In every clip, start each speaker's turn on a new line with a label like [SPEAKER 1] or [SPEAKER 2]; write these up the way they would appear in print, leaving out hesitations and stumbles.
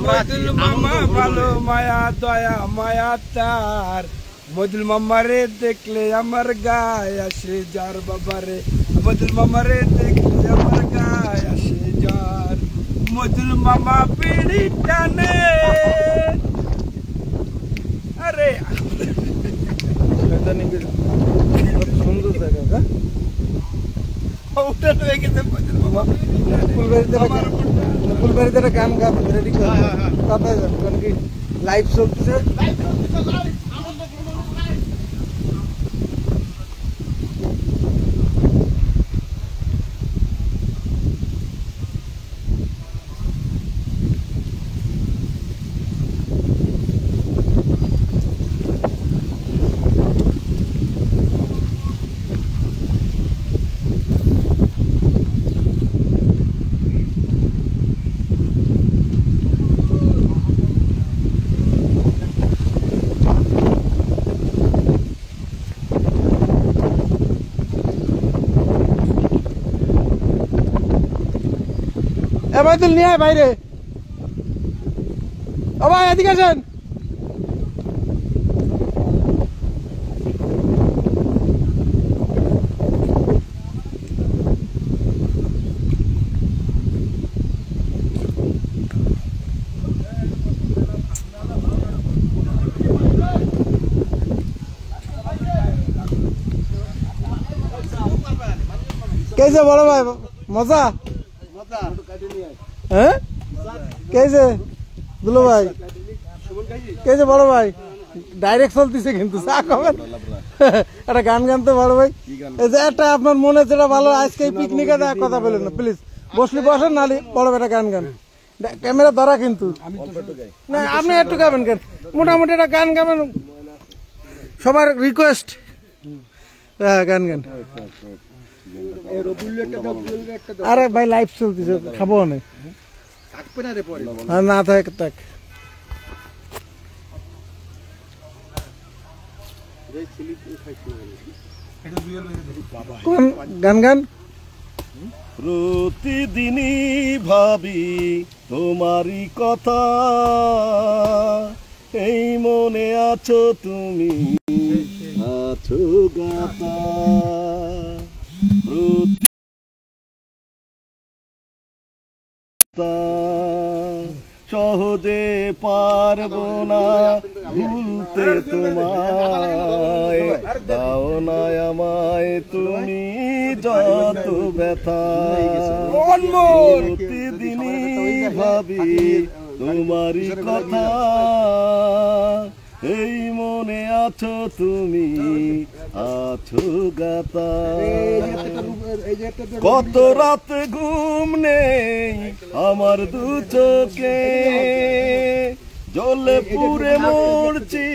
[SPEAKER 1] মদুল মামা ভালো মায়া দয়া মায়া তার মদুল মামারে দেখলে আমার গায়ে আসে যার বাবারে মদুল মামারে দেখলে আমার গায়ে আসে যার মদুল মামা পিড়ি টানে আরে
[SPEAKER 2] সুন্দর জায়গা ফুলবাড়িতে একটা গান গান রেডি করে তাড়াতাড়ি যান কারণ কি লাইভ চলতেছে বাইদুল নিয়ে আয় বাইরে ও ভাই এদিকে আসেন कैसे बड़ो भाई मजा হ্যাঁ कैसे দুলো ভাই कैसे বড় ভাই ডাইরেক্ট চলতেছে কিন্তু চা খাবেন একটা গান গানতে বড় ভাই এই যে একটা আপনার মনে যেটা ভালো আজকে পিকনিকে কথা বলেন না প্লিজ বসলি বসেন নালি বড় একটা গান গান ক্যামেরা ধরা কিন্তু না আপনি একটু গাবেন কেন মোটামুটি একটা গান গাবেন সবার রিকোয়েস্ট হ্যাঁ গান গান আরে ভাই লাইভ চলতেছে খাবো অনেক না থাক থাক কোন গান গান
[SPEAKER 3] প্রতিদিনই ভাবি তোমারই কথা এই মনে আছো তুমি আছো গাতা সহজে পারবো না ভুলতে তোমায় দাও না আমায় তুমি যত ব্যথা প্রতিদিনই ভাবি তোমারই কথা এই মনে আছো তুমি আছো গাতা কত রাত ঘুম নেই আমার দু চোখে জ্বলে পুড়ে মরছি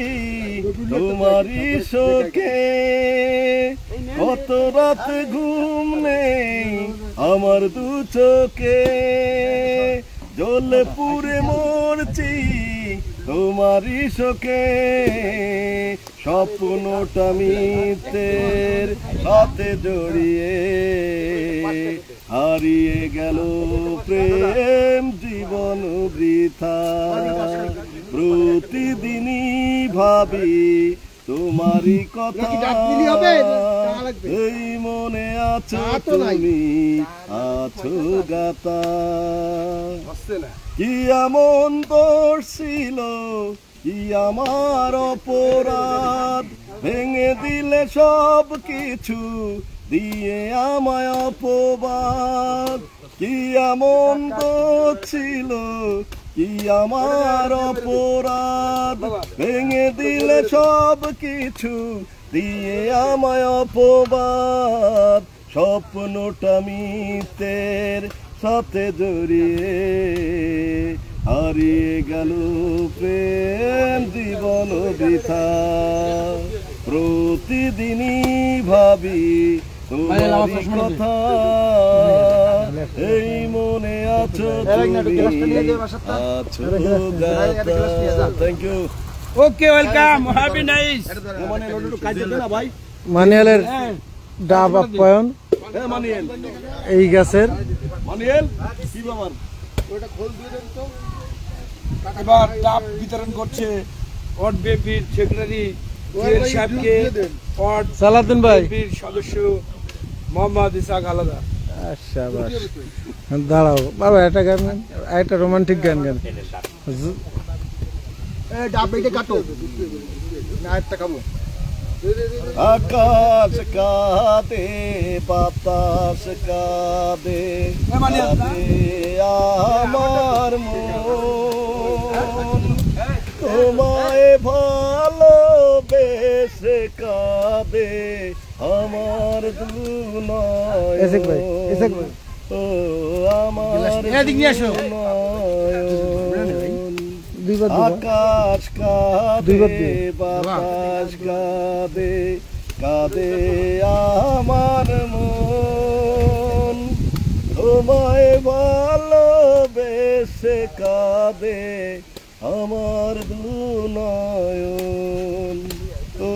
[SPEAKER 3] তোমারই শোকে কত রাত ঘুম নেই আমার দু চোখে জ্বলে পুড়ে মরছি তোমারই শোকে স্বপ্নটা মিথ্যের সাথে জড়িয়ে হারিয়ে গেল প্রেম জীবন বৃথা প্রতিদিনই ভাবি তোমারই কথা এই মনে আছো তুমি আছো গাতা কি এমন দোষ ছিল কি আমার অপরাধ ভেঙে দিলে সব কিছু দিয়ে আমায় অপবাদ কি এমন দোষ ছিল কি আমার অপরাধ ভেঙে দিলে সব কিছু দিয়ে আমায় অপবাদ স্বপ্নটা মিথ্যের সাথে জড়িয়ে হারিয়ে গেল প্রেম জীবন বৃথা প্রতিদিনই ভাবি তোমারই কথা এই মনে আছো তুমি আছো গাতা thank you
[SPEAKER 1] okay welcome happy nice
[SPEAKER 2] মানিয়ালের ডাব আপ্যায়ন এই গাছের
[SPEAKER 3] মানিয়াল কি ব্যাপার ওটা খোল দিয়ে দেন তো
[SPEAKER 1] এবার ডাব বিতরণ করছে ওয়ার্ড বিএনপির সেক্রেটারি জুয়েল সাহেবকে, ওয়ার্ড
[SPEAKER 2] সালাউদ্দিন ভাই
[SPEAKER 1] বিএনপির সদস্য মোহাম্মদ ইসাক আলাদা।
[SPEAKER 2] শাবাশ। দাঁড়াও বাবা, একটা গান গান, একটা রোমান্টিক গান গান।
[SPEAKER 3] আকাশ কাঁদে বাতাস কাঁদে কাঁদে আমার মন, তোমায় ভালোবেসে কাঁদে আমার
[SPEAKER 2] এসেক ভাই, এসেক
[SPEAKER 3] দুনয়ন,
[SPEAKER 2] ভাই।
[SPEAKER 3] ও আমার দুনয়ন।
[SPEAKER 2] দুইবার দিবা।
[SPEAKER 3] আকাশ
[SPEAKER 2] দুইবার
[SPEAKER 3] কাঁদে
[SPEAKER 2] দিও।
[SPEAKER 3] বাতাস কাঁদে কাঁদে আমার মন, তোমায় ভালোবেসে কাঁদে আমার দুনয়ন, ও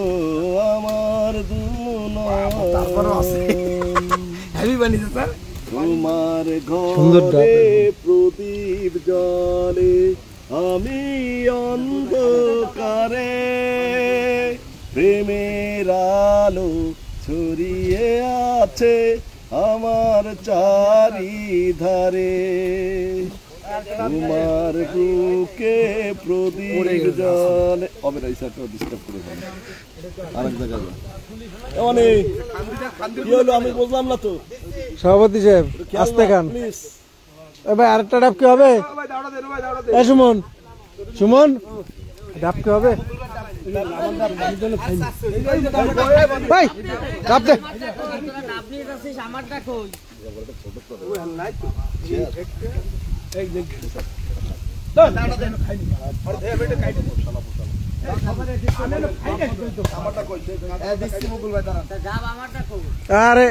[SPEAKER 3] আমার দুনয়ন।
[SPEAKER 1] হেভি বানিয়েছে স্যার।
[SPEAKER 3] তোমার
[SPEAKER 2] সুন্দর ডাব।
[SPEAKER 3] ঘরে প্রদীপ জলে আমি অন্ধকারে, প্রেমের আলো ছড়িয়ে আছে আমার চারিধারে, তোমার বুকে প্রদীপ জলে ডিস্টার্ব করে আরেক জায়গায় অনেক কি হলো আমি বুঝলাম না তো।
[SPEAKER 2] সভাপতি সাহেব আস্তে গান।
[SPEAKER 3] প্লিজ
[SPEAKER 2] ভাই আরেকটা ডাব কি হবে? এ সুমন, সুমন ডাব কি হবে? ভাই ডাব দে। আরে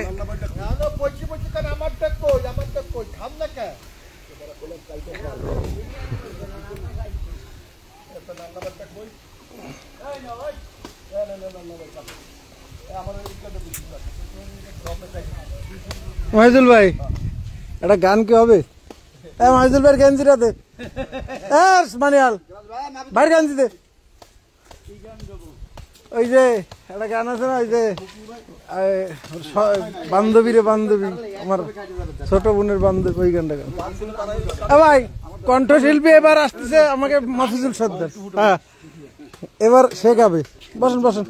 [SPEAKER 2] মহিজুল ভাই একটা গান কি হবে? মহিজুল ভাইয়ের গেঞ্জিটা দে। মানিয়াল ভাইয়ের গেঞ্জি দে। ওই যে একটা গান আছে না, ওই যে বান্ধবী রে বান্ধবী, আমার ছোট বোনের বান্ধবী, ওই গানটা গান। ভাই কণ্ঠশিল্পী এবার আসতেছে আমাকে মাফিজুল সর্দার। হ্যাঁ এবার সে গাবে। বসেন বসেন,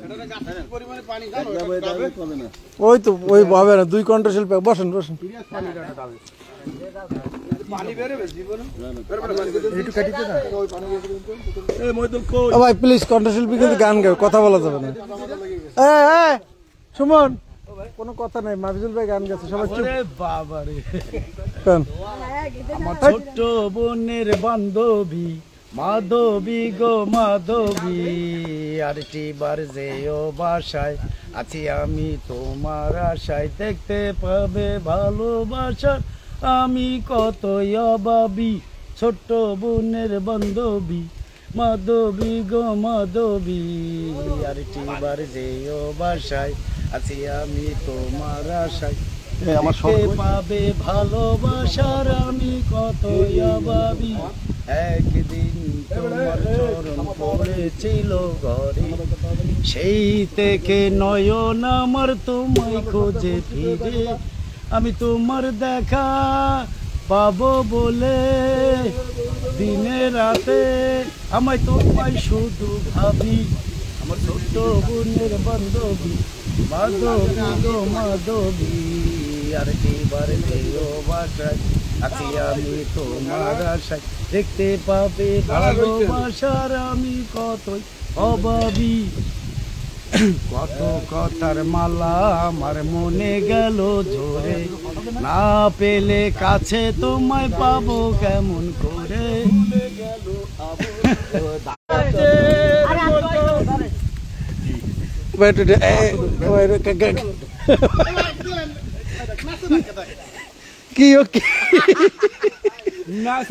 [SPEAKER 2] ওই তো ওই হবে না, দুই কণ্ঠশিল্পী। বসেন বসেন। ভাই প্লিজ, কণ্ঠশিল্পী কিন্তু গান গাবে, কথা বলা যাবে না। সুমন কোনো কথা নাই, মাফিজুল ভাই গান গাচ্ছে, সবাই চুপ।
[SPEAKER 1] বাবারে,
[SPEAKER 2] আমার
[SPEAKER 1] ছোট্ট বোনের বান্ধবী মাধবী গো মাধবী, আরটি বার যেও বাসায় আছি আমি তোমার আশায়, দেখতে পাবে ভালোবাসা আমি কতই অভাবী, ছোট্ট বোনের বান্ধবী মাধবী গো মাধবী, আরটি বার যেও বাসায় আছি আমি তোমার আশায়, দেখতে পাবে ভালোবাসার আমি কতই অভাবী, একদিন তোমার চরণ পড়েছিল ঘরে, সেই থেকে নয়ন আমার তোমায় খোঁজে ফিরে, আমি তোমার দেখা পাবো বলে দিনে রাতে আমায় তোমায় শুধু ভাবি, আমার ছোট্ট বোনের বান্ধবী মাধবী গো মাধবী, আর এবার যেও বাসায় আছি আমি তোমার আশায়, দেখতে পাবে ভালোবাসার আমি কতই অভাবী, কত কথার মালা আমার মনে গেল ঝরে, না পেলে কাছে তোমায় পাবো কেমন করে,
[SPEAKER 2] কি ওকে
[SPEAKER 1] নাচ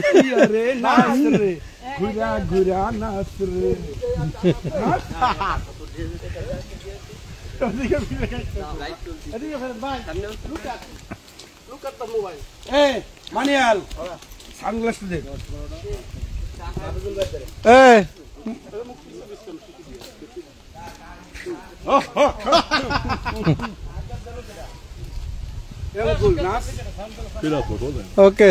[SPEAKER 1] রে নাচ রে ঘুরা ঘুরা নাচ রে, মানিয়াল সানগ্লাস দে।
[SPEAKER 2] এই
[SPEAKER 1] এরকম নাচ
[SPEAKER 3] Biraz bak oğlum.
[SPEAKER 2] ওকে